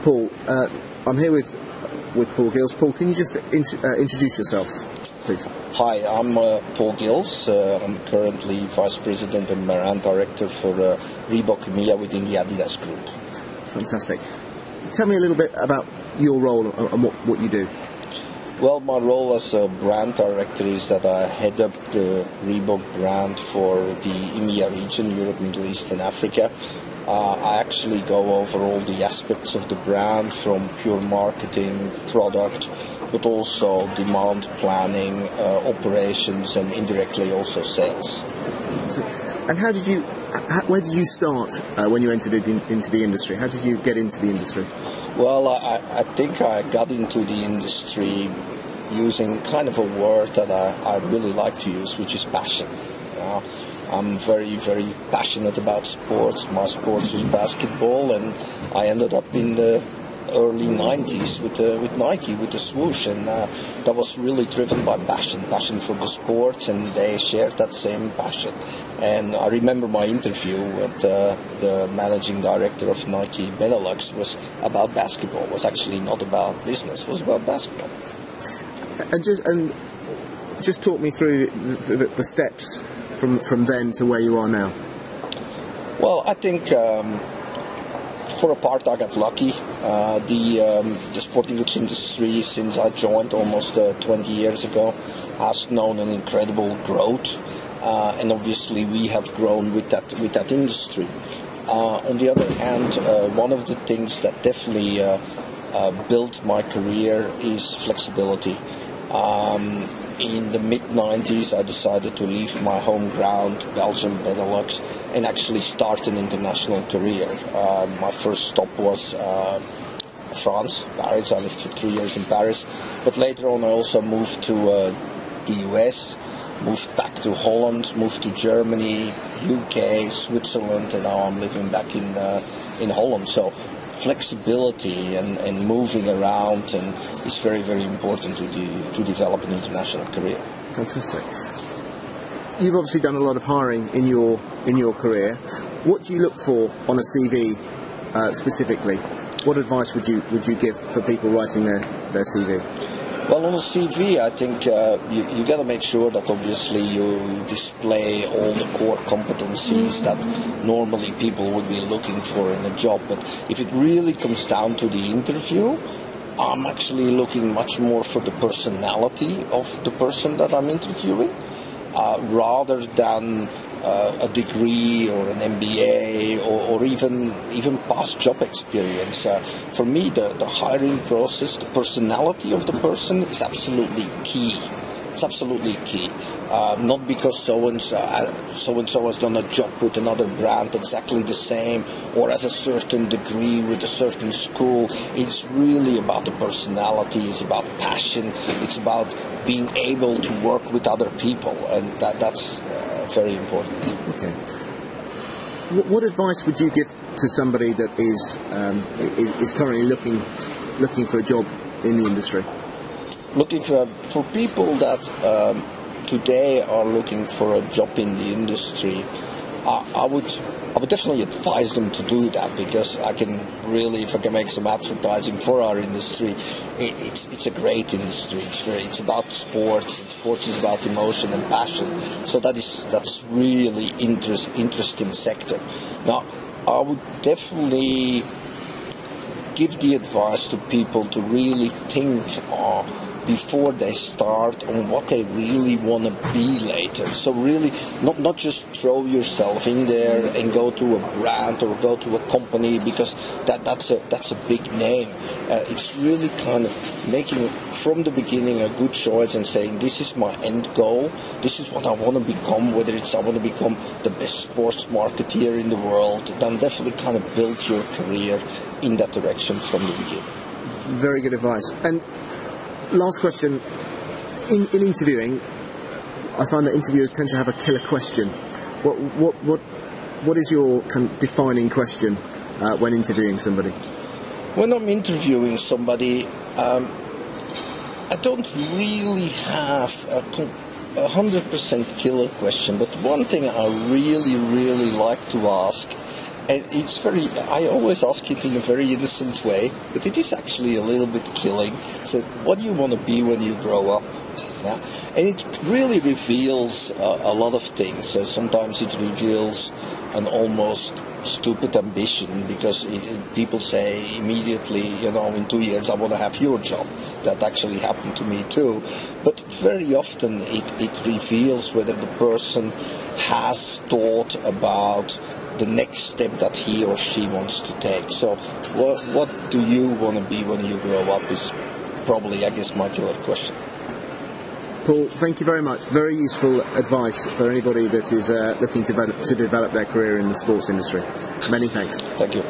Paul, I'm here with Paul Gils. Paul, can you just introduce yourself, please? Hi, I'm Paul Gils. I'm currently Vice President and Brand Director for Reebok EMEA within the Adidas Group. Fantastic. Tell me a little bit about your role and what you do. Well, my role as a brand director is that I head up the Reebok brand for the EMEA region, Europe, Middle East and Africa. I actually go over all the aspects of the brand, from pure marketing, product, but also demand planning, operations, and indirectly also sales. And where did you start when you entered into the industry? How did you get into the industry? Well, I think I got into the industry using kind of a word that I really like to use, which is passion. I'm very, very passionate about sports. My sport was basketball, and I ended up in the early 90s with Nike, with the swoosh, and that was really driven by passion for the sport, and they shared that same passion. And I remember my interview with the managing director of Nike Benelux was about basketball. It was actually not about business, it was about basketball. And just talk me through the steps from then to where you are now. Well, I think for a part I got lucky. The sporting goods industry, since I joined almost 20 years ago, has known an incredible growth, and obviously we have grown with that industry. On the other hand, one of the things that definitely built my career is flexibility. In the mid-90s, I decided to leave my home ground, Belgium, Benelux, and actually start an international career. My first stop was France, Paris. I lived for 3 years in Paris. But later on, I also moved to the US, moved back to Holland, moved to Germany, UK, Switzerland, and now I'm living back in Holland. So flexibility and moving around is very, very important to develop an international career. Fantastic. You've obviously done a lot of hiring in your career. What do you look for on a CV specifically? What advice would you give for people writing their CV? Well, on a CV, I think you got to make sure that obviously you display all the core competencies that normally people would be looking for in a job. But if it really comes down to the interview, I'm actually looking much more for the personality of the person that I'm interviewing, rather than a degree or an MBA or even past job experience. For me, the hiring process, the personality of the person is absolutely key. It's absolutely key. Not because so-and-so has done a job with another brand exactly the same, or has a certain degree with a certain school. It's really about the personality, it's about passion, it's about being able to work with other people, and that's very important. Okay. What advice would you give to somebody that is currently looking for a job in the industry? Looking for people that today are looking for a job in the industry, I would definitely advise them to do that, because I can really, if I can make some advertising for our industry, it's a great industry. It's about sports. Sports is about emotion and passion. So that's really interesting sector. Now, I would definitely give the advice to people to really think before they start on what they really want to be later. So really not just throw yourself in there and go to a brand or go to a company, because that's a big name. It's really kind of making from the beginning a good choice and saying, this is my end goal, this is what I want to become, whether it's I want to become the best sports marketeer in the world, then definitely kind of build your career in that direction from the beginning. Very good advice. And last question. In interviewing, I find that interviewers tend to have a killer question. What is your kind of defining question when interviewing somebody? When I'm interviewing somebody, I don't really have a 100% killer question, but one thing I really like to ask And it's very, I always ask it in a very innocent way, but it is actually a little bit killing. So, what do you want to be when you grow up? Yeah? And it really reveals a lot of things. So sometimes it reveals an almost stupid ambition, because people say immediately, in 2 years I want to have your job. That actually happened to me too. But very often it reveals whether the person has thought about the next step that he or she wants to take. So what do you want to be when you grow up is probably, I guess, my killer question. Paul, thank you very much. Very useful advice for anybody that is looking to develop their career in the sports industry. Many thanks. Thank you.